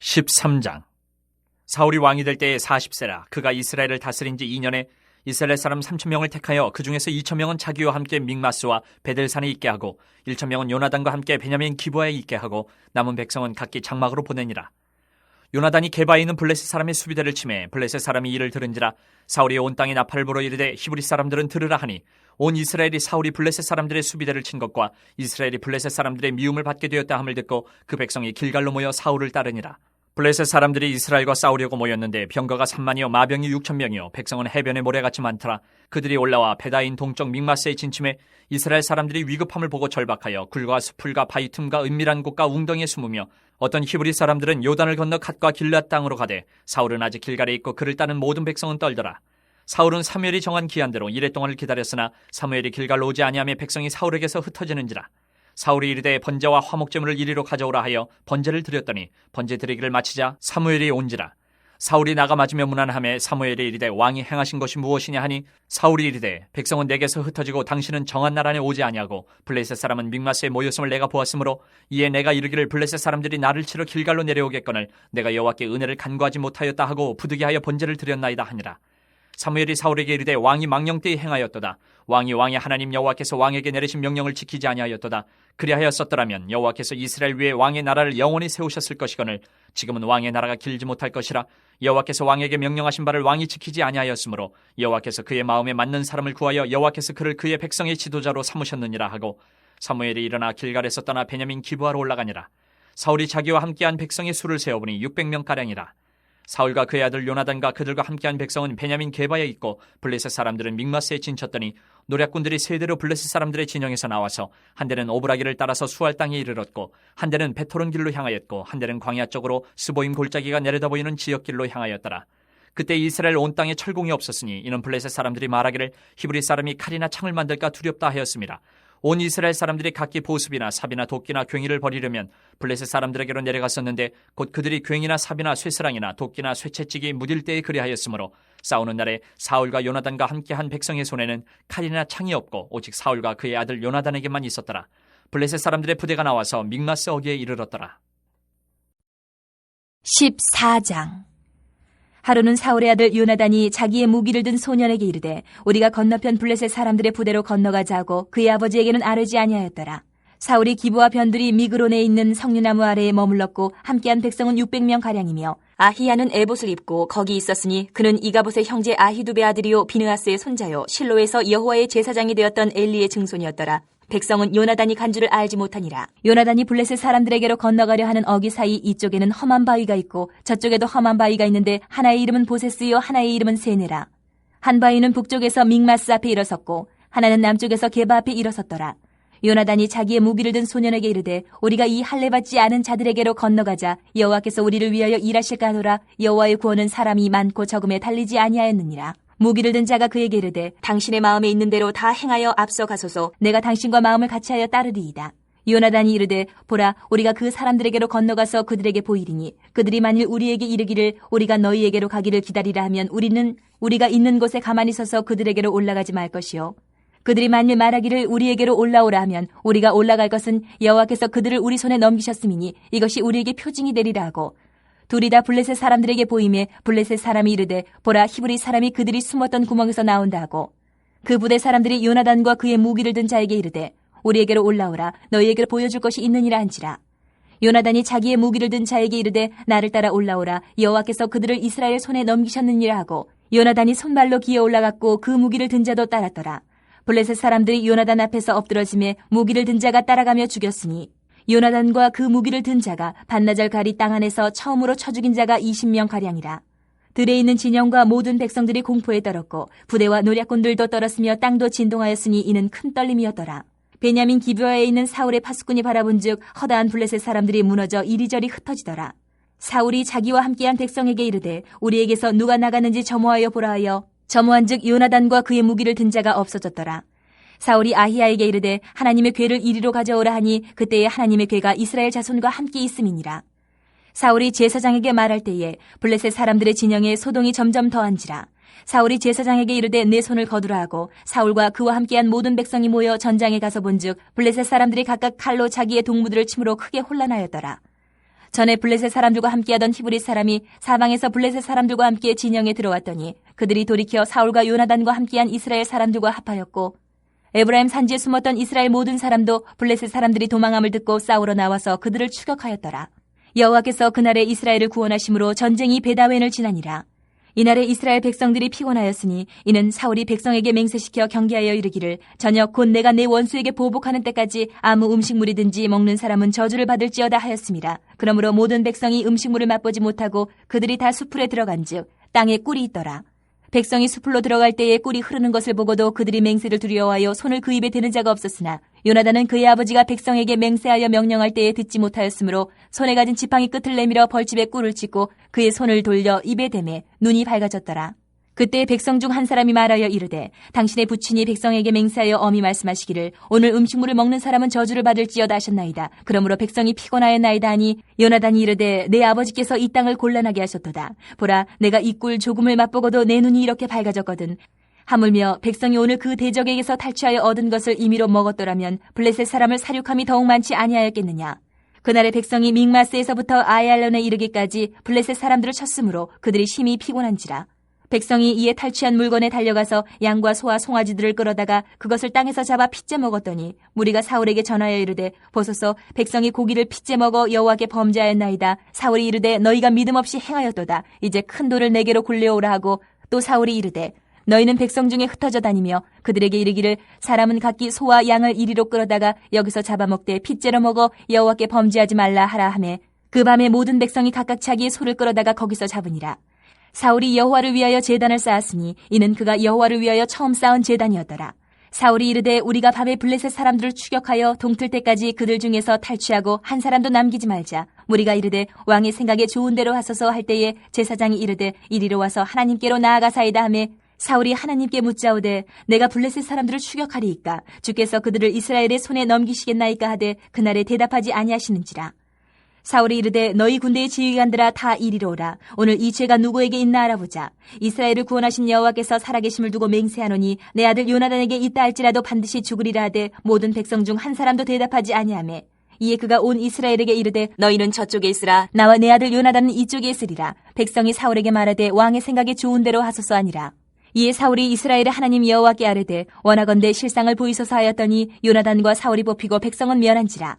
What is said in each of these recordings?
13장. 사울이 왕이 될 때에 40세라. 그가 이스라엘을 다스린 지 2년에 이스라엘 사람 3,000명을 택하여 그 중에서 2,000명은 자기와 함께 믹마스와 베델산에 있게 하고 1,000명은 요나단과 함께 베냐민 기브아에 있게 하고 남은 백성은 각기 장막으로 보내니라. 요나단이 게바에 있는 블레셋 사람의 수비대를 치매 블레셋 사람이 이를 들은지라. 사울이 온 땅에 나팔을 불어 이르되 히브리 사람들은 들으라 하니 온 이스라엘이 사울이 블레셋 사람들의 수비대를 친 것과 이스라엘이 블레셋 사람들의 미움을 받게 되었다 함을 듣고 그 백성이 길갈로 모여 사울을 따르니라. 블레셋 사람들이 이스라엘과 싸우려고 모였는데 병거가 3만이요 마병이 6,000명이요 백성은 해변에 모래같이 많더라. 그들이 올라와 베다인 동쪽 믹마스에 진침해 이스라엘 사람들이 위급함을 보고 절박하여 굴과 수풀과 바위 틈과 은밀한 곳과 웅덩이에 숨으며 어떤 히브리 사람들은 요단을 건너 갓과 길앗 땅으로 가되 사울은 아직 길갈에 있고 그를 따는 모든 백성은 떨더라. 사울은 사무엘이 정한 기한대로 이레 동안을 기다렸으나 사무엘이 길갈로 오지 아니하며 백성이 사울에게서 흩어지는지라. 사울이 이르되 번제와 화목제물을 이리로 가져오라 하여 번제를 드렸더니 번제 드리기를 마치자 사무엘이 온지라. 사울이 나가 맞으며 문안하며 사무엘이 이르되 왕이 행하신 것이 무엇이냐 하니 사울이 이르되 백성은 내게서 흩어지고 당신은 정한 날 안에 오지 아니하고 블레셋 사람은 믹마스에 모였음을 내가 보았으므로 이에 내가 이르기를 블레셋 사람들이 나를 치러 길갈로 내려오겠거늘 내가 여호와께 은혜를 간구하지 못하였다 하고 부득이하여 번제를 드렸나이다 하니라. 사무엘이 사울에게 이르되 왕이 망령되이 행하였도다. 왕이 왕의 하나님 여호와께서 왕에게 내리신 명령을 지키지 아니하였도다. 그리하였었더라면 여호와께서 이스라엘 위에 왕의 나라를 영원히 세우셨을 것이거늘 지금은 왕의 나라가 길지 못할 것이라. 여호와께서 왕에게 명령하신 바를 왕이 지키지 아니하였으므로 여호와께서 그의 마음에 맞는 사람을 구하여 여호와께서 그를 그의 백성의 지도자로 삼으셨느니라 하고 사무엘이 일어나 길갈에서 떠나 베냐민 기브아로 올라가니라. 사울이 자기와 함께한 백성의 수를 세어보니 600명가량이라. 사울과 그의 아들 요나단과 그들과 함께한 백성은 베냐민 게바에 있고 블레셋 사람들은 믹마스에 진쳤더니 노략군들이 세 대로 블레셋 사람들의 진영에서 나와서 한 대는 오브라기를 따라서 수알 땅에 이르렀고 한 대는 베토론 길로 향하였고 한 대는 광야 쪽으로 스보임 골짜기가 내려다 보이는 지역길로 향하였더라. 그때 이스라엘 온 땅에 철공이 없었으니 이는 블레셋 사람들이 말하기를 히브리 사람이 칼이나 창을 만들까 두렵다 하였습니다. 온 이스라엘 사람들이 각기 보습이나 삽이나 도끼나 괭이를 버리려면 블레셋 사람들에게로 내려갔었는데 곧 그들이 괭이나 삽이나 쇠스랑이나 도끼나 쇠채찍이 무딜 때에 그리하였으므로 싸우는 날에 사울과 요나단과 함께한 백성의 손에는 칼이나 창이 없고 오직 사울과 그의 아들 요나단에게만 있었더라. 블레셋 사람들의 부대가 나와서 믹마스 어귀에 이르렀더라. 14장. 하루는 사울의 아들 요나단이 자기의 무기를 든 소년에게 이르되 우리가 건너편 블레셋 사람들의 부대로 건너가자 하고 그의 아버지에게는 아뢰지 아니하였더라. 사울이 기브와 변두리 미그론에 있는 석류나무 아래에 머물렀고 함께한 백성은 600명가량이며 아히야는 에봇을 입고 거기 있었으니 그는 이가봇의 형제 아히두베 아들이요 비느하스의 손자요 실로에서 여호와의 제사장이 되었던 엘리의 증손이었더라. 백성은 요나단이 간 줄을 알지 못하니라. 요나단이 블레셋 사람들에게로 건너가려 하는 어귀 사이 이쪽에는 험한 바위가 있고 저쪽에도 험한 바위가 있는데 하나의 이름은 보세스요 하나의 이름은 세네라. 한 바위는 북쪽에서 믹마스 앞에 일어섰고 하나는 남쪽에서 게바 앞에 일어섰더라. 요나단이 자기의 무기를 든 소년에게 이르되 우리가 이 할례받지 않은 자들에게로 건너가자. 여호와께서 우리를 위하여 일하실까 하노라. 여호와의 구원은 사람이 많고 적음에 달리지 아니하였느니라. 무기를 든 자가 그에게 이르되 당신의 마음에 있는 대로 다 행하여 앞서가소서. 내가 당신과 마음을 같이하여 따르리이다. 요나단이 이르되 보라 우리가 그 사람들에게로 건너가서 그들에게 보이리니 그들이 만일 우리에게 이르기를 우리가 너희에게로 가기를 기다리라 하면 우리는 우리가 있는 곳에 가만히 서서 그들에게로 올라가지 말 것이요 그들이 만일 말하기를 우리에게로 올라오라 하면 우리가 올라갈 것은 여호와께서 그들을 우리 손에 넘기셨음이니 이것이 우리에게 표징이 되리라 하고 둘이 다 블레셋 사람들에게 보이매 블레셋 사람이 이르되 보라 히브리 사람이 그들이 숨었던 구멍에서 나온다 하고 그 부대 사람들이 요나단과 그의 무기를 든 자에게 이르되 우리에게로 올라오라 너희에게로 보여줄 것이 있느니라 한지라. 요나단이 자기의 무기를 든 자에게 이르되 나를 따라 올라오라 여호와께서 그들을 이스라엘 손에 넘기셨느니라 하고 요나단이 손발로 기어 올라갔고 그 무기를 든 자도 따랐더라. 블레셋 사람들이 요나단 앞에서 엎드러지매 무기를 든 자가 따라가며 죽였으니 요나단과 그 무기를 든 자가 반나절 가리 땅 안에서 처음으로 쳐 죽인 자가 20명가량이라. 들에 있는 진영과 모든 백성들이 공포에 떨었고 부대와 노략군들도 떨었으며 땅도 진동하였으니 이는 큰 떨림이었더라. 베냐민 기브아에 있는 사울의 파수꾼이 바라본즉 허다한 블레셋 사람들이 무너져 이리저리 흩어지더라. 사울이 자기와 함께한 백성에게 이르되 우리에게서 누가 나가는지 점호하여 보라 하여 점호한즉 요나단과 그의 무기를 든 자가 없어졌더라. 사울이 아히야에게 이르되 하나님의 궤를 이리로 가져오라 하니 그때에 하나님의 궤가 이스라엘 자손과 함께 있음이니라. 사울이 제사장에게 말할 때에 블레셋 사람들의 진영에 소동이 점점 더한지라. 사울이 제사장에게 이르되 내 손을 거두라 하고 사울과 그와 함께한 모든 백성이 모여 전장에 가서 본즉 블레셋 사람들이 각각 칼로 자기의 동무들을 침으로 크게 혼란하였더라. 전에 블레셋 사람들과 함께하던 히브리 사람이 사방에서 블레셋 사람들과 함께 진영에 들어왔더니 그들이 돌이켜 사울과 요나단과 함께한 이스라엘 사람들과 합하였고 에브라임 산지에 숨었던 이스라엘 모든 사람도 블레셋 사람들이 도망함을 듣고 싸우러 나와서 그들을 추격하였더라. 여호와께서 그날에 이스라엘을 구원하심으로 전쟁이 베다웬을 지나니라. 이날에 이스라엘 백성들이 피곤하였으니 이는 사울이 백성에게 맹세시켜 경계하여 이르기를 저녁 곧 내가 내 원수에게 보복하는 때까지 아무 음식물이든지 먹는 사람은 저주를 받을지어다 하였습니다. 그러므로 모든 백성이 음식물을 맛보지 못하고 그들이 다 수풀에 들어간즉 땅에 꿀이 있더라. 백성이 수풀로 들어갈 때에 꿀이 흐르는 것을 보고도 그들이 맹세를 두려워하여 손을 그 입에 대는 자가 없었으나 요나단은 그의 아버지가 백성에게 맹세하여 명령할 때에 듣지 못하였으므로 손에 가진 지팡이 끝을 내밀어 벌집에 꿀을 찍고 그의 손을 돌려 입에 대매 눈이 밝아졌더라. 그때 백성 중 한 사람이 말하여 이르되 당신의 부친이 백성에게 맹세하여 엄히 말씀하시기를 오늘 음식물을 먹는 사람은 저주를 받을지어다 하셨나이다. 그러므로 백성이 피곤하였나이다 하니 요나단이 이르되 내 아버지께서 이 땅을 곤란하게 하셨도다. 보라 내가 이 꿀 조금을 맛보고도 내 눈이 이렇게 밝아졌거든. 하물며 백성이 오늘 그 대적에게서 탈취하여 얻은 것을 임의로 먹었더라면 블레셋 사람을 사륙함이 더욱 많지 아니하였겠느냐. 그날의 백성이 믹마스에서부터 아얄론에 이르기까지 블레셋 사람들을 쳤으므로 그들이 심히 피곤한지라. 백성이 이에 탈취한 물건에 달려가서 양과 소와 송아지들을 끌어다가 그것을 땅에서 잡아 핏째 먹었더니 무리가 사울에게 전하여 이르되 보소서 백성이 고기를 핏째 먹어 여호와께 범죄하였나이다. 사울이 이르되 너희가 믿음 없이 행하였도다. 이제 큰 돌을 내게로 굴려오라 하고 또 사울이 이르되 너희는 백성 중에 흩어져 다니며 그들에게 이르기를 사람은 각기 소와 양을 이리로 끌어다가 여기서 잡아먹되 핏째로 먹어 여호와께 범죄하지 말라 하라 하매 그 밤에 모든 백성이 각각 자기의 소를 끌어다가 거기서 잡으니라. 사울이 여호와를 위하여 제단을 쌓았으니 이는 그가 여호와를 위하여 처음 쌓은 제단이었더라. 사울이 이르되 우리가 밤에 블레셋 사람들을 추격하여 동틀 때까지 그들 중에서 탈취하고 한 사람도 남기지 말자. 무리가 이르되 왕의 생각에 좋은 대로 하소서 할 때에 제사장이 이르되 이리로 와서 하나님께로 나아가사이다 하매 사울이 하나님께 묻자오되 내가 블레셋 사람들을 추격하리이까 주께서 그들을 이스라엘의 손에 넘기시겠나이까 하되 그날에 대답하지 아니하시는지라. 사울이 이르되 너희 군대의 지휘관들아 다 이리로 오라. 오늘 이 죄가 누구에게 있나 알아보자. 이스라엘을 구원하신 여호와께서 살아계심을 두고 맹세하노니 내 아들 요나단에게 있다 할지라도 반드시 죽으리라 하되 모든 백성 중 한 사람도 대답하지 아니하매 이에 그가 온 이스라엘에게 이르되 너희는 저쪽에 있으라. 나와 내 아들 요나단은 이쪽에 있으리라. 백성이 사울에게 말하되 왕의 생각에 좋은 대로 하소서 하니라. 이에 사울이 이스라엘의 하나님 여호와께 아뢰되 원하건대 실상을 보이소서 하였더니 요나단과 사울이 뽑히고 백성은 멸한지라.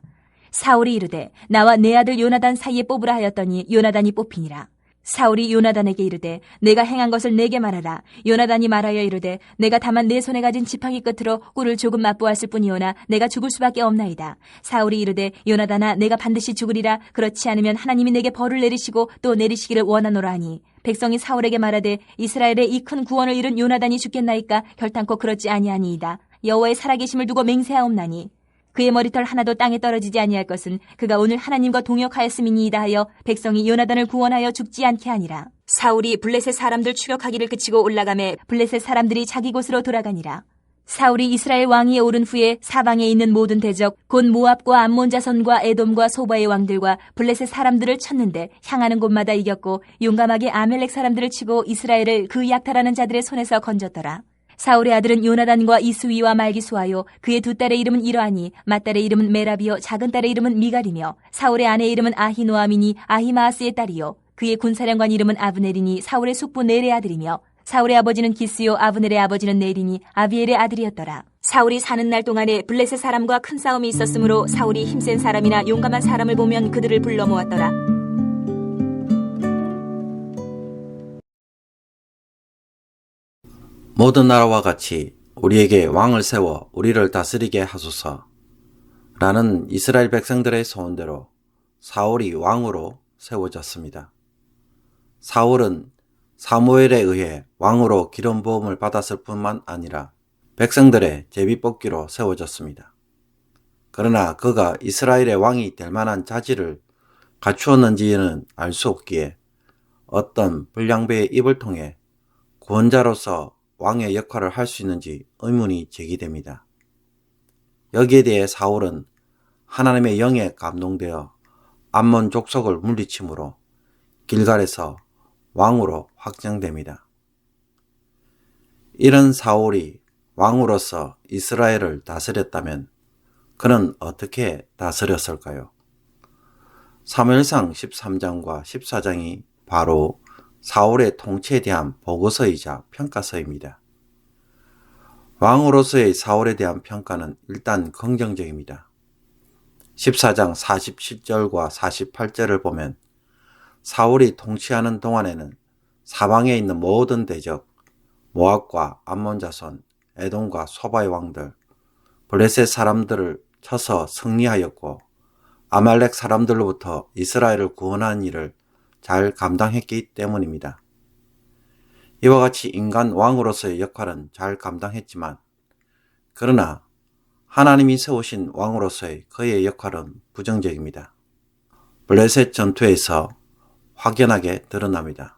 사울이 이르되 나와 내 아들 요나단 사이에 뽑으라 하였더니 요나단이 뽑히니라. 사울이 요나단에게 이르되 내가 행한 것을 내게 말하라. 요나단이 말하여 이르되 내가 다만 내 손에 가진 지팡이 끝으로 꿀을 조금 맛보았을 뿐이오나 내가 죽을 수밖에 없나이다. 사울이 이르되 요나단아 내가 반드시 죽으리라. 그렇지 않으면 하나님이 내게 벌을 내리시고 또 내리시기를 원하노라 하니 백성이 사울에게 말하되 이스라엘의 이 큰 구원을 이룬 요나단이 죽겠나이까 결탄코 그렇지 아니하니이다. 여호와의 살아계심을 두고 맹세하옵나니 그의 머리털 하나도 땅에 떨어지지 아니할 것은 그가 오늘 하나님과 동역하였음이니이다 하여 백성이 요나단을 구원하여 죽지 않게 하니라. 사울이 블레셋 사람들 추격하기를 그치고 올라가매 블레셋 사람들이 자기 곳으로 돌아가니라. 사울이 이스라엘 왕위에 오른 후에 사방에 있는 모든 대적 곧 모압과 암몬 자손과 에돔과 소바의 왕들과 블레셋 사람들을 쳤는데 향하는 곳마다 이겼고 용감하게 아멜렉 사람들을 치고 이스라엘을 그 약탈하는 자들의 손에서 건졌더라. 사울의 아들은 요나단과 이스위와 말기수하요 그의 두 딸의 이름은 이러하니 맏딸의 이름은 메라비요 작은 딸의 이름은 미갈이며 사울의 아내의 이름은 아히노아미니 아히마아스의 딸이요 그의 군사령관 이름은 아브넬이니 사울의 숙부 넬의 아들이며 사울의 아버지는 기스요 아브넬의 아버지는 넬이니 아비엘의 아들이었더라. 사울이 사는 날 동안에 블레셋 사람과 큰 싸움이 있었으므로 사울이 힘센 사람이나 용감한 사람을 보면 그들을 불러 모았더라. 모든 나라와 같이 우리에게 왕을 세워 우리를 다스리게 하소서. 라는 이스라엘 백성들의 소원대로 사울이 왕으로 세워졌습니다. 사울은 사무엘에 의해 왕으로 기름 부음을 받았을 뿐만 아니라 백성들의 제비뽑기로 세워졌습니다. 그러나 그가 이스라엘의 왕이 될 만한 자질을 갖추었는지는 알 수 없기에 어떤 불량배의 입을 통해 구원자로서 왕의 역할을 할 수 있는지 의문이 제기됩니다. 여기에 대해 사울은 하나님의 영에 감동되어 암몬 족속을 물리침으로 길갈에서 왕으로 확정됩니다. 이런 사울이 왕으로서 이스라엘을 다스렸다면 그는 어떻게 다스렸을까요? 사무엘상 13장과 14장이 바로 사울의 통치에 대한 보고서이자 평가서입니다. 왕으로서의 사울에 대한 평가는 일단 긍정적입니다. 14장 47절과 48절을 보면 사울이 통치하는 동안에는 사방에 있는 모든 대적, 모압과 암몬 자손, 에돔과 소바의 왕들, 블레셋 사람들을 쳐서 승리하였고 아말렉 사람들로부터 이스라엘을 구원하는 일을 잘 감당했기 때문입니다. 이와 같이 인간 왕으로서의 역할은 잘 감당했지만 그러나 하나님이 세우신 왕으로서의 그의 역할은 부정적입니다. 블레셋 전투에서 확연하게 드러납니다.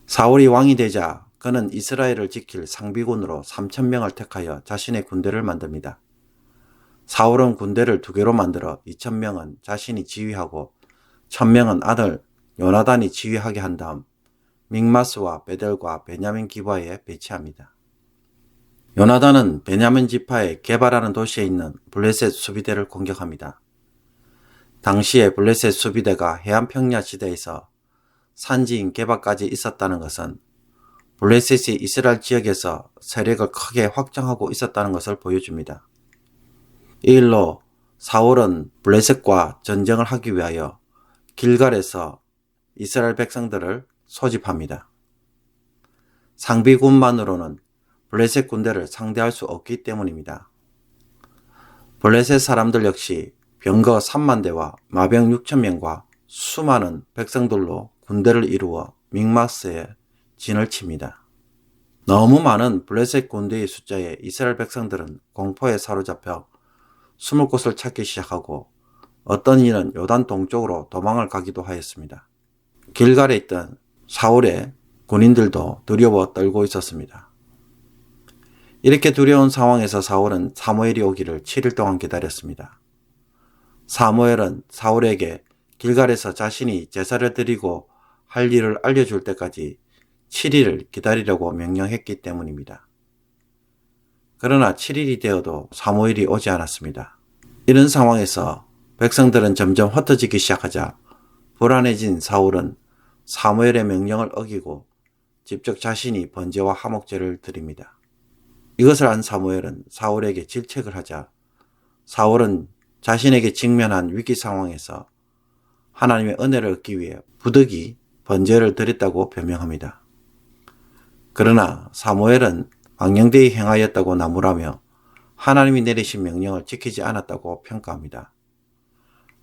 사울이 왕이 되자 그는 이스라엘을 지킬 상비군으로 3,000명을 택하여 자신의 군대를 만듭니다. 사울은 군대를 2개로 만들어 2,000명은 자신이 지휘하고 1,000명은 아들 요나단이 지휘하게 한 다음 믹마스와 베델과 베냐민 기바에 배치합니다. 요나단은 베냐민 지파의 게바라는 도시에 있는 블레셋 수비대를 공격합니다. 당시에 블레셋 수비대가 해안평야 지대에서 산지인 게바까지 있었다는 것은 블레셋이 이스라엘 지역에서 세력을 크게 확장하고 있었다는 것을 보여줍니다. 이 일로 사울은 블레셋과 전쟁을 하기 위하여 길갈에서 이스라엘 백성들을 소집합니다. 상비군만으로는 블레셋 군대를 상대할 수 없기 때문입니다. 블레셋 사람들 역시 병거 3만 대와 마병 6,000명과 수많은 백성들로 군대를 이루어 믹마스에 진을 칩니다. 너무 많은 블레셋 군대의 숫자에 이스라엘 백성들은 공포에 사로잡혀 숨을 곳을 찾기 시작하고 어떤 이는 요단 동쪽으로 도망을 가기도 하였습니다. 길갈에 있던 사울의 군인들도 두려워 떨고 있었습니다. 이렇게 두려운 상황에서 사울은 사무엘이 오기를 7일 동안 기다렸습니다. 사무엘은 사울에게 길갈에서 자신이 제사를 드리고 할 일을 알려줄 때까지 7일을 기다리려고 명령했기 때문입니다. 그러나 7일이 되어도 사무엘이 오지 않았습니다. 이런 상황에서 백성들은 점점 흩어지기 시작하자 불안해진 사울은 사무엘의 명령을 어기고 직접 자신이 번제와 화목제를 드립니다. 이것을 안 사무엘은 사울에게 질책을 하자 사울은 자신에게 직면한 위기 상황에서 하나님의 은혜를 얻기 위해 부득이 번제를 드렸다고 변명합니다. 그러나 사무엘은 망령되이 행하였다고 나무라며 하나님이 내리신 명령을 지키지 않았다고 평가합니다.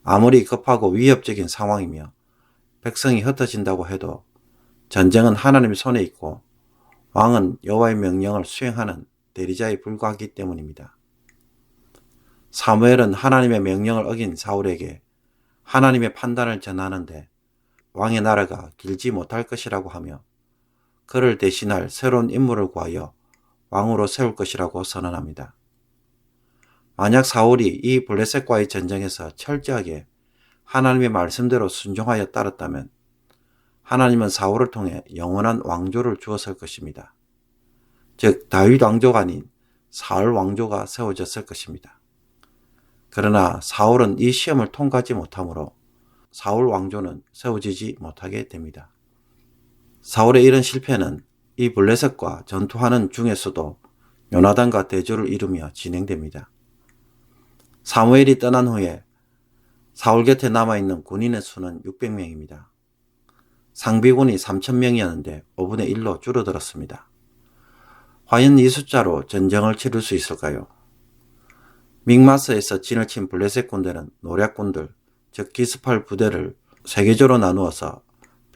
아무리 급하고 위협적인 상황이며 백성이 흩어진다고 해도 전쟁은 하나님 손에 있고 왕은 여호와의 명령을 수행하는 대리자에 불과하기 때문입니다. 사무엘은 하나님의 명령을 어긴 사울에게 하나님의 판단을 전하는데 왕의 나라가 길지 못할 것이라고 하며 그를 대신할 새로운 인물을 구하여 왕으로 세울 것이라고 선언합니다. 만약 사울이 이 블레셋과의 전쟁에서 철저하게 하나님의 말씀대로 순종하여 따랐다면 하나님은 사울을 통해 영원한 왕조를 주었을 것입니다. 즉 다윗 왕조가 아닌 사울 왕조가 세워졌을 것입니다. 그러나 사울은 이 시험을 통과하지 못하므로 사울 왕조는 세워지지 못하게 됩니다. 사울의 이런 실패는 이 블레셋과 전투하는 중에서도 요나단과 대조를 이루며 진행됩니다. 사무엘이 떠난 후에 사울 곁에 남아있는 군인의 수는 600명입니다. 상비군이 3,000명이었는데 5분의 1로 줄어들었습니다. 과연 이 숫자로 전쟁을 치를 수 있을까요? 믹마스에서 진을 친 블레셋 군대는 노략군들, 즉 기습할 부대를 3개조로 나누어서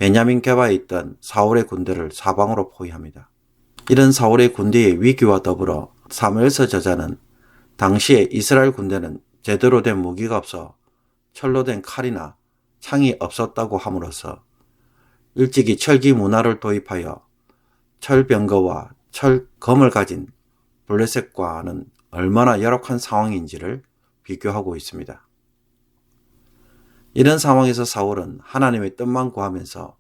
베냐민 게바에 있던 사울의 군대를 사방으로 포위합니다. 이런 사울의 군대의 위기와 더불어 사무엘서 저자는 당시에 이스라엘 군대는 제대로 된 무기가 없어 철로 된 칼이나 창이 없었다고 함으로써 일찍이 철기 문화를 도입하여 철병거와 철검을 가진 블레셋과는 얼마나 열악한 상황인지를 비교하고 있습니다. 이런 상황에서 사울은 하나님의 뜻만 구하면서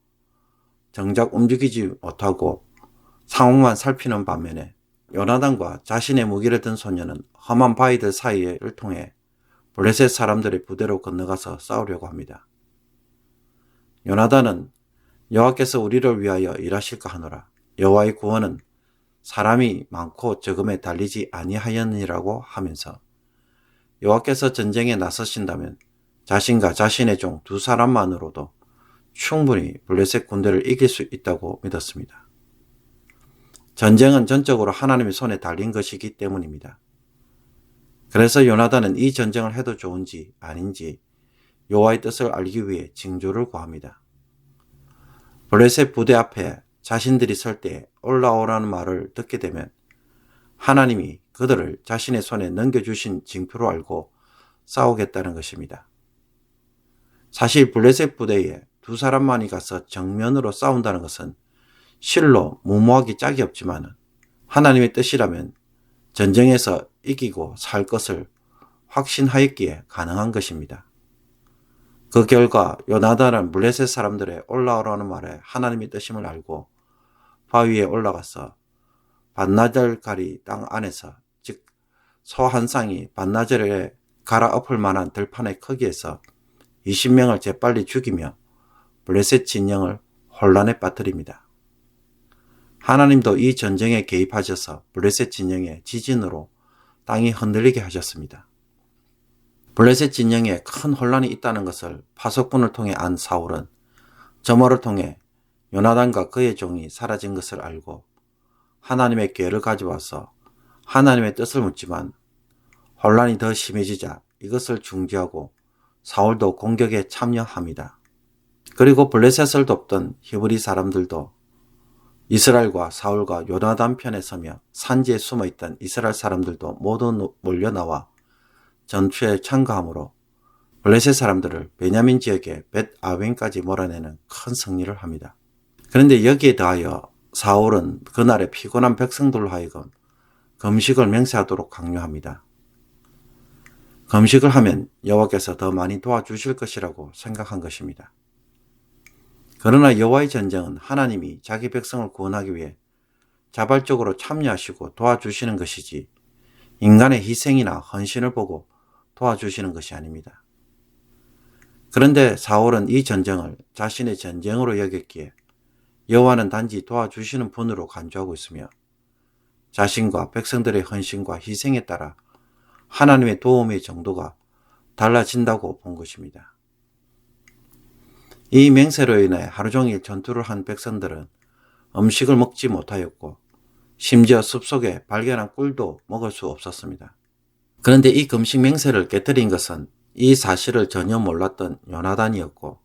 정작 움직이지 못하고 상황만 살피는 반면에 요나단과 자신의 무기를 든 소녀는 험한 바위들 사이를 통해 블레셋 사람들의 부대로 건너가서 싸우려고 합니다. 요나단은 여호와께서 우리를 위하여 일하실까 하노라. 여호와의 구원은 사람이 많고 적음에 달리지 아니하였느니라고 하면서 여호와께서 전쟁에 나서신다면 자신과 자신의 종 두 사람만으로도 충분히 블레셋 군대를 이길 수 있다고 믿었습니다. 전쟁은 전적으로 하나님의 손에 달린 것이기 때문입니다. 그래서 요나단은 이 전쟁을 해도 좋은지 아닌지 여호와의 뜻을 알기 위해 징조를 구합니다. 블레셋 부대 앞에 자신들이 설 때 올라오라는 말을 듣게 되면 하나님이 그들을 자신의 손에 넘겨주신 징표로 알고 싸우겠다는 것입니다. 사실 블레셋 부대에 두 사람만이 가서 정면으로 싸운다는 것은 실로 무모하기 짝이 없지만 하나님의 뜻이라면 전쟁에서 이기고 살 것을 확신하였기에 가능한 것입니다. 그 결과 요나단은 블레셋 사람들의 올라오라는 말에 하나님의 뜻임을 알고 바위에 올라가서 반나절가리 땅 안에서, 즉 소 한 쌍이 반나절에 갈아엎을 만한 들판의 크기에서 20명을 재빨리 죽이며 블레셋 진영을 혼란에 빠뜨립니다. 하나님도 이 전쟁에 개입하셔서 블레셋 진영의 지진으로 땅이 흔들리게 하셨습니다. 블레셋 진영에 큰 혼란이 있다는 것을 파석꾼을 통해 안 사울은 점호를 통해 요나단과 그의 종이 사라진 것을 알고 하나님의 궤를 가져와서 하나님의 뜻을 묻지만 혼란이 더 심해지자 이것을 중지하고 사울도 공격에 참여합니다. 그리고 블레셋을 돕던 히브리 사람들도 이스라엘과 사울과 요나단 편에 서며 산지에 숨어있던 이스라엘 사람들도 모두 몰려나와 전투에 참가하므로 블레셋 사람들을 베냐민 지역의 벳 아웬까지 몰아내는 큰 승리를 합니다. 그런데 여기에 더하여 사울은 그날의 피곤한 백성들로 하여금 금식을 맹세하도록 강요합니다. 금식을 하면 여호와께서 더 많이 도와주실 것이라고 생각한 것입니다. 그러나 여호와의 전쟁은 하나님이 자기 백성을 구원하기 위해 자발적으로 참여하시고 도와주시는 것이지 인간의 희생이나 헌신을 보고 도와주시는 것이 아닙니다. 그런데 사울은 이 전쟁을 자신의 전쟁으로 여겼기에 여호와는 단지 도와주시는 분으로 간주하고 있으며 자신과 백성들의 헌신과 희생에 따라 하나님의 도움의 정도가 달라진다고 본 것입니다. 이 맹세로 인해 하루 종일 전투를 한 백성들은 음식을 먹지 못하였고 심지어 숲속에 발견한 꿀도 먹을 수 없었습니다. 그런데 이 금식 맹세를 깨뜨린 것은 이 사실을 전혀 몰랐던 요나단이었고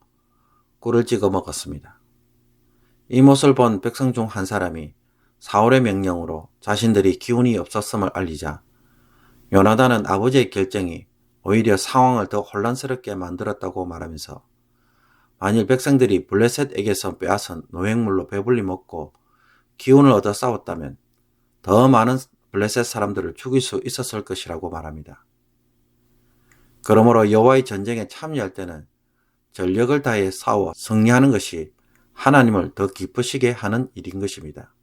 꿀을 찍어 먹었습니다. 이 모습을 본 백성 중 한 사람이 사울의 명령으로 자신들이 기운이 없었음을 알리자 요나단은 아버지의 결정이 오히려 상황을 더 혼란스럽게 만들었다고 말하면서 만일 백성들이 블레셋에게서 빼앗은 노획물로 배불리 먹고 기운을 얻어 싸웠다면 더 많은 블레셋 사람들을 죽일 수 있었을 것이라고 말합니다. 그러므로 여호와의 전쟁에 참여할 때는 전력을 다해 싸워 승리하는 것이 하나님을 더 기쁘시게 하는 일인 것입니다.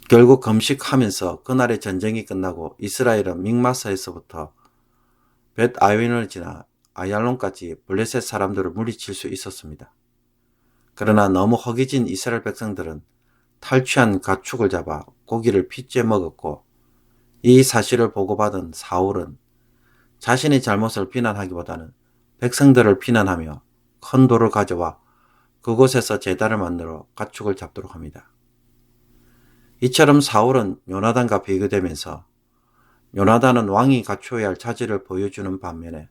결국 금식하면서 그날의 전쟁이 끝나고 이스라엘은 믹마사에서부터 벳 아웬을 지나 아얄론까지 블레셋 사람들을 물리칠 수 있었습니다. 그러나 너무 허기진 이스라엘 백성들은 탈취한 가축을 잡아 고기를 핏째 먹었고 이 사실을 보고받은 사울은 자신의 잘못을 비난하기보다는 백성들을 비난하며 큰 돌을 가져와 그곳에서 제단을 만들어 가축을 잡도록 합니다. 이처럼 사울은 요나단과 비교되면서 요나단은 왕이 갖추어야 할 자질을 보여주는 반면에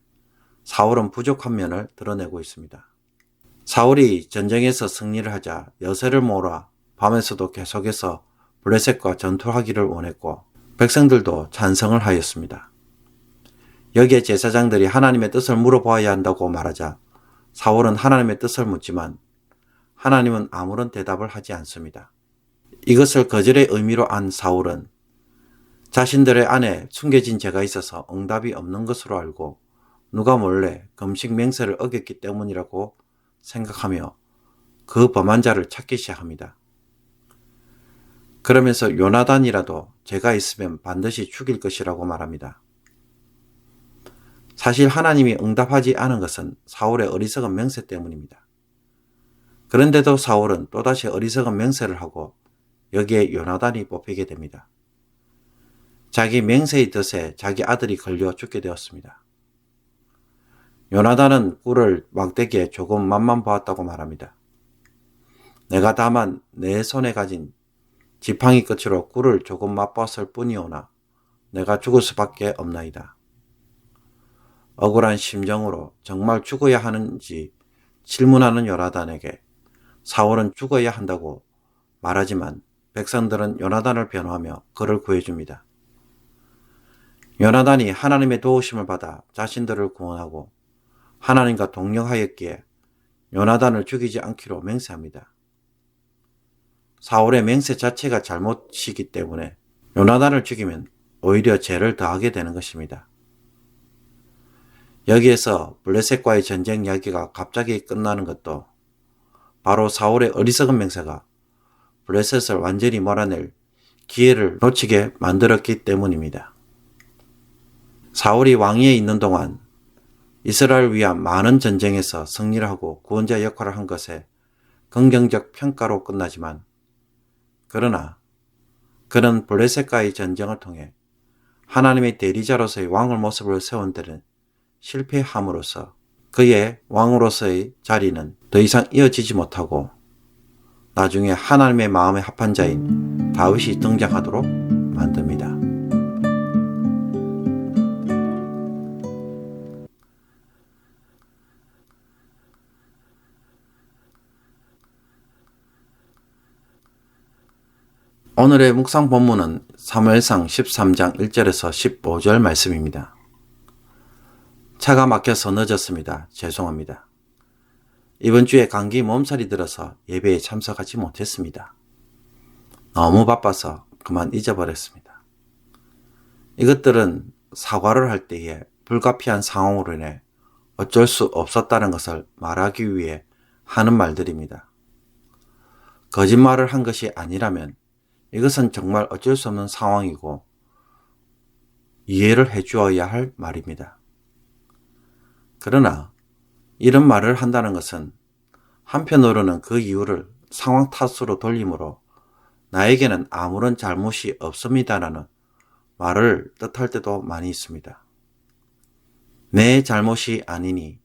사울은 부족한 면을 드러내고 있습니다. 사울이 전쟁에서 승리를 하자 여세를 모아 밤에서도 계속해서 블레셋과 전투하기를 원했고 백성들도 찬성을 하였습니다. 여기에 제사장들이 하나님의 뜻을 물어보아야 한다고 말하자 사울은 하나님의 뜻을 묻지만 하나님은 아무런 대답을 하지 않습니다. 이것을 거절의 의미로 안 사울은 자신들의 안에 숨겨진 죄가 있어서 응답이 없는 것으로 알고 누가 몰래 금식 맹세를 어겼기 때문이라고 생각하며 그 범한 자를 찾기 시작합니다. 그러면서 요나단이라도 죄가 있으면 반드시 죽일 것이라고 말합니다. 사실 하나님이 응답하지 않은 것은 사울의 어리석은 맹세 때문입니다. 그런데도 사울은 또다시 어리석은 맹세를 하고 여기에 요나단이 뽑히게 됩니다. 자기 맹세의 덫에 자기 아들이 걸려 죽게 되었습니다. 요나단은 꿀을 막대기에 조금 맛만 보았다고 말합니다. 내가 다만 내 손에 가진 지팡이 끝으로 꿀을 조금 맛봤을 뿐이오나 내가 죽을 수밖에 없나이다. 억울한 심정으로 정말 죽어야 하는지 질문하는 요나단에게 사울은 죽어야 한다고 말하지만 백성들은 요나단을 변호하며 그를 구해줍니다. 요나단이 하나님의 도우심을 받아 자신들을 구원하고 하나님과 동력하였기에 요나단을 죽이지 않기로 맹세합니다. 사울의 맹세 자체가 잘못이기 때문에 요나단을 죽이면 오히려 죄를 더하게 되는 것입니다. 여기에서 블레셋과의 전쟁 이야기가 갑자기 끝나는 것도 바로 사울의 어리석은 맹세가 블레셋을 완전히 몰아낼 기회를 놓치게 만들었기 때문입니다. 사울이 왕위에 있는 동안 이스라엘을 위한 많은 전쟁에서 승리를 하고 구원자 역할을 한 것에 긍정적 평가로 끝나지만 그러나 그는 블레셋과의 전쟁을 통해 하나님의 대리자로서의 왕의 모습을 세운 데는 실패함으로써 그의 왕으로서의 자리는 더 이상 이어지지 못하고 나중에 하나님의 마음에 합한 자인 다윗이 등장하도록 만듭니다. 오늘의 묵상 본문은 사무엘상 13장 1절에서 15절 말씀입니다. 차가 막혀서 늦었습니다. 죄송합니다. 이번 주에 감기 몸살이 들어서 예배에 참석하지 못했습니다. 너무 바빠서 그만 잊어버렸습니다. 이것들은 사과를 할 때에 불가피한 상황으로 인해 어쩔 수 없었다는 것을 말하기 위해 하는 말들입니다. 거짓말을 한 것이 아니라면 이것은 정말 어쩔 수 없는 상황이고 이해를 해주어야 할 말입니다. 그러나 이런 말을 한다는 것은 한편으로는 그 이유를 상황 탓으로 돌리므로 나에게는 아무런 잘못이 없습니다라는 말을 뜻할 때도 많이 있습니다. 내 잘못이 아니니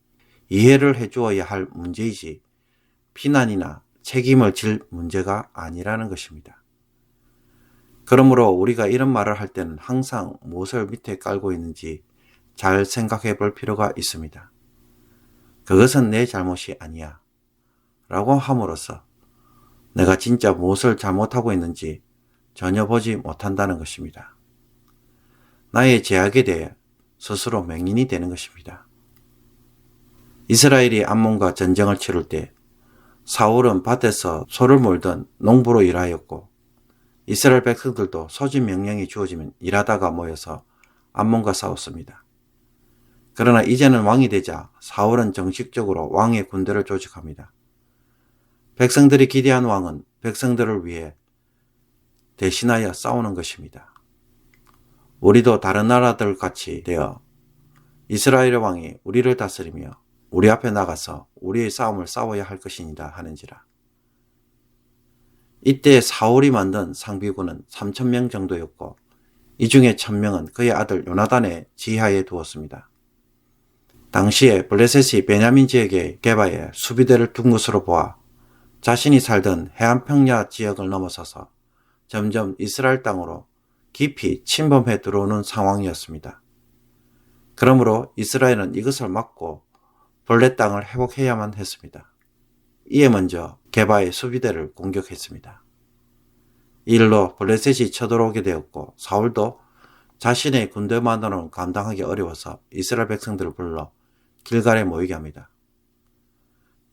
이해를 해주어야 할 문제이지 비난이나 책임을 질 문제가 아니라는 것입니다. 그러므로 우리가 이런 말을 할 때는 항상 무엇을 밑에 깔고 있는지 잘 생각해 볼 필요가 있습니다. 그것은 내 잘못이 아니야 라고 함으로써 내가 진짜 무엇을 잘못하고 있는지 전혀 보지 못한다는 것입니다. 나의 죄악에 대해 스스로 맹인이 되는 것입니다. 이스라엘이 암몬과 전쟁을 치를 때 사울은 밭에서 소를 몰던 농부로 일하였고 이스라엘 백성들도 소집 명령이 주어지면 일하다가 모여서 암몬과 싸웠습니다. 그러나 이제는 왕이 되자 사울은 정식적으로 왕의 군대를 조직합니다. 백성들이 기대한 왕은 백성들을 위해 대신하여 싸우는 것입니다. 우리도 다른 나라들 같이 되어 이스라엘의 왕이 우리를 다스리며 우리 앞에 나가서 우리의 싸움을 싸워야 할 것이니다 하는지라. 이때 사울이 만든 상비군은 3,000명 정도였고 이 중에 1,000명은 그의 아들 요나단의 지하에 두었습니다. 당시에 블레셋이 베냐민 지역의 게바에 수비대를 둔 것으로 보아 자신이 살던 해안 평야 지역을 넘어서서 점점 이스라엘 땅으로 깊이 침범해 들어오는 상황이었습니다. 그러므로 이스라엘은 이것을 막고 블레 땅을 회복해야만 했습니다. 이에 먼저 게바의 수비대를 공격했습니다. 이 일로 블레셋이 쳐들어오게 되었고 사울도 자신의 군대만으로는 감당하기 어려워서 이스라엘 백성들을 불러 길갈에 모이게 합니다.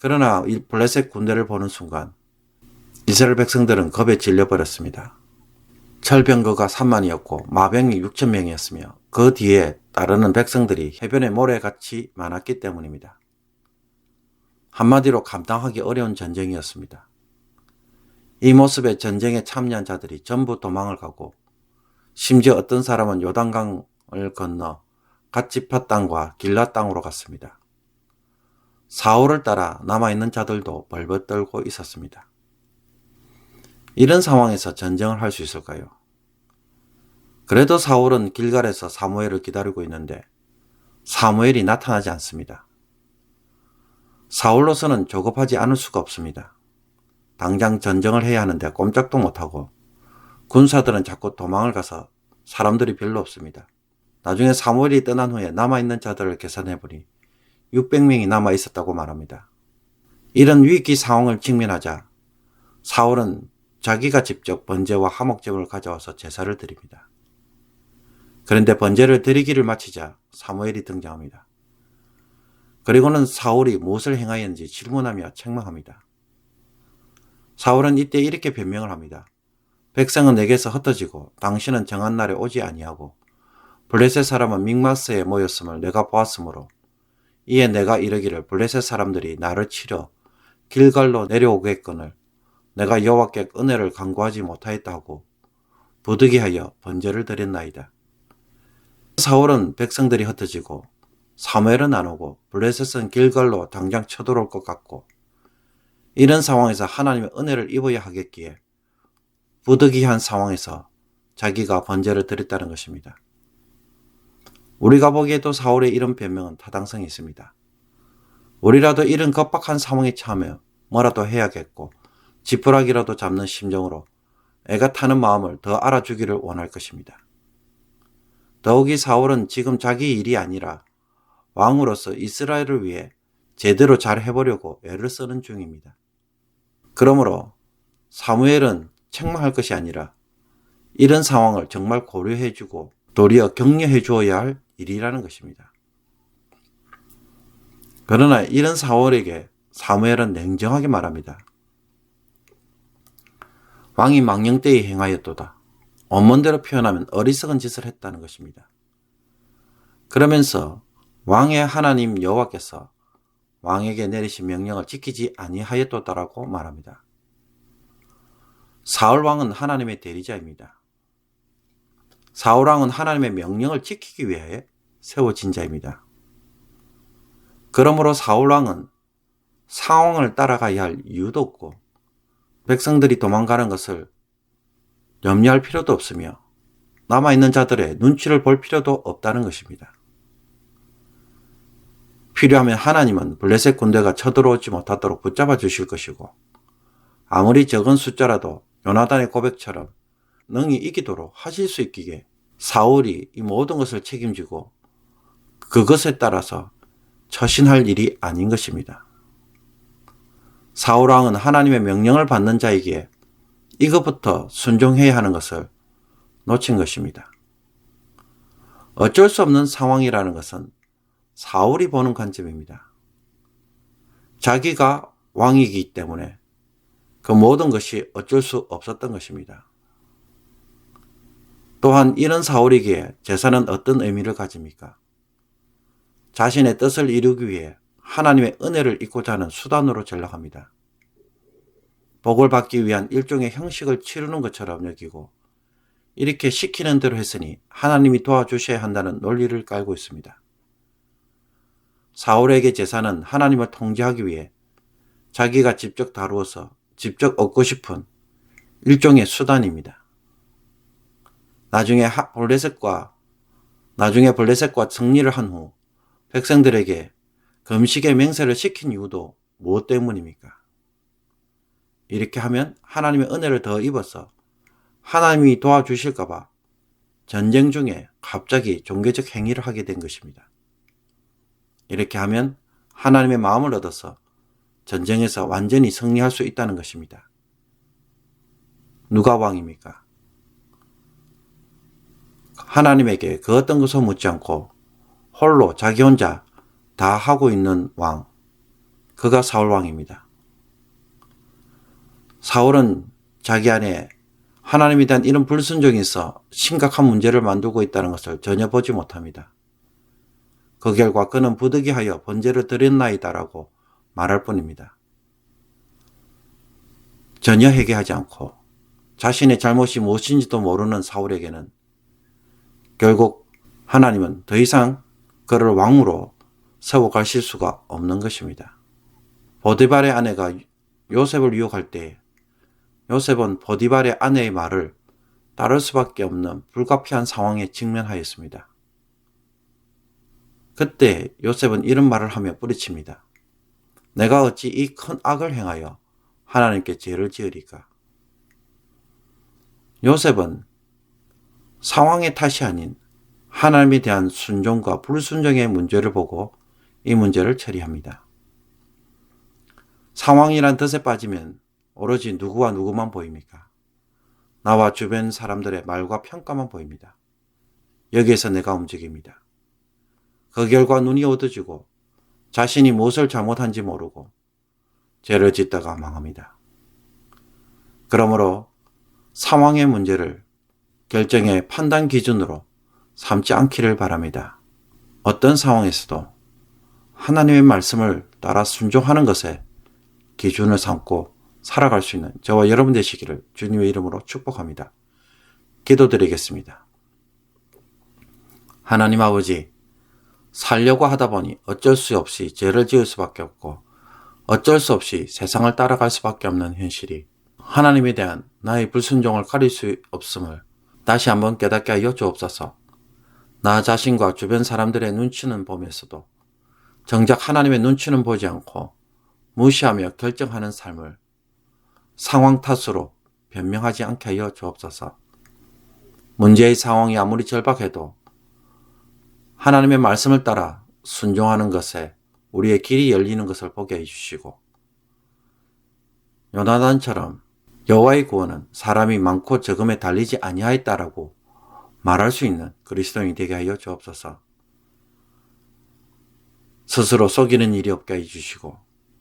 그러나 이 블레셋 군대를 보는 순간 이스라엘 백성들은 겁에 질려버렸습니다. 철병거가 3만이었고 마병이 6,000명이었으며 그 뒤에 따르는 백성들이 해변에 모래같이 많았기 때문입니다. 한마디로 감당하기 어려운 전쟁이었습니다. 이 모습에 전쟁에 참여한 자들이 전부 도망을 가고 심지어 어떤 사람은 요단강을 건너 갓지파 땅과 길라 땅으로 갔습니다. 사울을 따라 남아있는 자들도 벌벌 떨고 있었습니다. 이런 상황에서 전쟁을 할 수 있을까요? 그래도 사울은 길갈에서 사무엘을 기다리고 있는데 사무엘이 나타나지 않습니다. 사울로서는 조급하지 않을 수가 없습니다. 당장 전쟁을 해야 하는데 꼼짝도 못하고 군사들은 자꾸 도망을 가서 사람들이 별로 없습니다. 나중에 사무엘이 떠난 후에 남아있는 자들을 계산해보니 600명이 남아있었다고 말합니다. 이런 위기 상황을 직면하자 사울은 자기가 직접 번제와 화목제물을 가져와서 제사를 드립니다. 그런데 번제를 드리기를 마치자 사무엘이 등장합니다. 그리고는 사울이 무엇을 행하였는지 질문하며 책망합니다. 사울은 이때 이렇게 변명을 합니다. 백성은 내게서 흩어지고 당신은 정한 날에 오지 아니하고 블레셋 사람은 믹마스에 모였음을 내가 보았으므로 이에 내가 이르기를 블레셋 사람들이 나를 치러 길갈로 내려오겠거늘 내가 여호와께 은혜를 간구하지 못하였다 하고 부득이하여 번제를 드렸나이다. 사울은 백성들이 흩어지고 사무엘은 안 오고 블레셋은 길갈로 당장 쳐들어올 것 같고 이런 상황에서 하나님의 은혜를 입어야 하겠기에 부득이한 상황에서 자기가 번제를 드렸다는 것입니다. 우리가 보기에도 사울의 이런 변명은 타당성이 있습니다. 우리라도 이런 급박한 상황에 처하며 뭐라도 해야겠고 지푸라기라도 잡는 심정으로 애가 타는 마음을 더 알아주기를 원할 것입니다. 더욱이 사울은 지금 자기 일이 아니라 왕으로서 이스라엘을 위해 제대로 잘 해보려고 애를 쓰는 중입니다. 그러므로 사무엘은 책망할 것이 아니라 이런 상황을 정말 고려해주고 도리어 격려해 주어야 할 일이라는 것입니다. 그러나 이런 사울에게 사무엘은 냉정하게 말합니다. 왕이 망령되이 행하였도다. 원문대로 표현하면 어리석은 짓을 했다는 것입니다. 그러면서 왕의 하나님 여호와께서 왕에게 내리신 명령을 지키지 아니하였도다라고 말합니다. 사울 왕은 하나님의 대리자입니다. 사울 왕은 하나님의 명령을 지키기 위해 세워진 자입니다. 그러므로 사울 왕은 상황을 따라가야 할 이유도 없고 백성들이 도망가는 것을 염려할 필요도 없으며 남아있는 자들의 눈치를 볼 필요도 없다는 것입니다. 필요하면 하나님은 블레셋 군대가 쳐들어오지 못하도록 붙잡아 주실 것이고 아무리 적은 숫자라도 요나단의 고백처럼 능히 이기도록 하실 수 있기에 사울이 이 모든 것을 책임지고 그것에 따라서 처신할 일이 아닌 것입니다. 사울 왕은 하나님의 명령을 받는 자이기에 이것부터 순종해야 하는 것을 놓친 것입니다. 어쩔 수 없는 상황이라는 것은 사울이 보는 관점입니다. 자기가 왕이기 때문에 그 모든 것이 어쩔 수 없었던 것입니다. 또한 이런 사울에게 제사는 어떤 의미를 가집니까? 자신의 뜻을 이루기 위해 하나님의 은혜를 잊고자 하는 수단으로 전락합니다. 복을 받기 위한 일종의 형식을 치르는 것처럼 여기고 이렇게 시키는 대로 했으니 하나님이 도와주셔야 한다는 논리를 깔고 있습니다. 사울에게 제사는 하나님을 통제하기 위해 자기가 직접 다루어서 직접 얻고 싶은 일종의 수단입니다. 나중에 블레셋과 승리를 한 후 백성들에게 금식의 맹세를 시킨 이유도 무엇 때문입니까? 이렇게 하면 하나님의 은혜를 더 입어서 하나님이 도와주실까봐 전쟁 중에 갑자기 종교적 행위를 하게 된 것입니다. 이렇게 하면 하나님의 마음을 얻어서 전쟁에서 완전히 승리할 수 있다는 것입니다. 누가 왕입니까? 하나님에게 그 어떤 것을 묻지 않고 홀로 자기 혼자 다 하고 있는 왕, 그가 사울 왕입니다. 사울은 자기 안에 하나님에 대한 이런 불순종이 있어 심각한 문제를 만들고 있다는 것을 전혀 보지 못합니다. 그 결과 그는 부득이하여 번제를 드렸나이다라고 말할 뿐입니다. 전혀 회개하지 않고 자신의 잘못이 무엇인지도 모르는 사울에게는 결국 하나님은 더 이상 그를 왕으로 세워 가실 수가 없는 것입니다. 보디발의 아내가 요셉을 유혹할 때 요셉은 보디발의 아내의 말을 따를 수밖에 없는 불가피한 상황에 직면하였습니다. 그때 요셉은 이런 말을 하며 뿌리칩니다. 내가 어찌 이 큰 악을 행하여 하나님께 죄를 지으리까? 요셉은 상황의 탓이 아닌 하나님에 대한 순종과 불순종의 문제를 보고 이 문제를 처리합니다. 상황이란 덫에 빠지면 오로지 누구와 누구만 보입니까? 나와 주변 사람들의 말과 평가만 보입니다. 여기에서 내가 움직입니다. 그 결과 눈이 어두워지고 자신이 무엇을 잘못한지 모르고 죄를 짓다가 망합니다. 그러므로 상황의 문제를 결정의 판단 기준으로 삼지 않기를 바랍니다. 어떤 상황에서도 하나님의 말씀을 따라 순종하는 것에 기준을 삼고 살아갈 수 있는 저와 여러분 되시기를 주님의 이름으로 축복합니다. 기도드리겠습니다. 하나님 아버지, 살려고 하다 보니 어쩔 수 없이 죄를 지을 수밖에 없고 어쩔 수 없이 세상을 따라갈 수밖에 없는 현실이 하나님에 대한 나의 불순종을 가릴 수 없음을 다시 한번 깨닫게 하여 주옵소서. 나 자신과 주변 사람들의 눈치는 보면서도 정작 하나님의 눈치는 보지 않고 무시하며 결정하는 삶을 상황 탓으로 변명하지 않게 하여 주옵소서. 문제의 상황이 아무리 절박해도 하나님의 말씀을 따라 순종하는 것에 우리의 길이 열리는 것을 보게 해주시고 요나단처럼 여호와의 구원은 사람이 많고 적음에 달리지 아니하였다라고 말할 수 있는 그리스도인이 되게 하여 주옵소서. 스스로 속이는 일이 없게 해주시고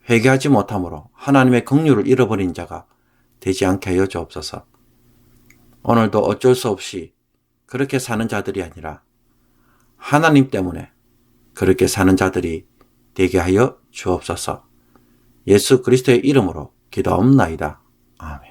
회개하지 못함으로 하나님의 긍휼을 잃어버린 자가 되지 않게 하여 주옵소서. 오늘도 어쩔 수 없이 그렇게 사는 자들이 아니라 하나님 때문에 그렇게 사는 자들이 되게 하여 주옵소서. 예수 그리스도의 이름으로 기도하옵나이다. 아멘.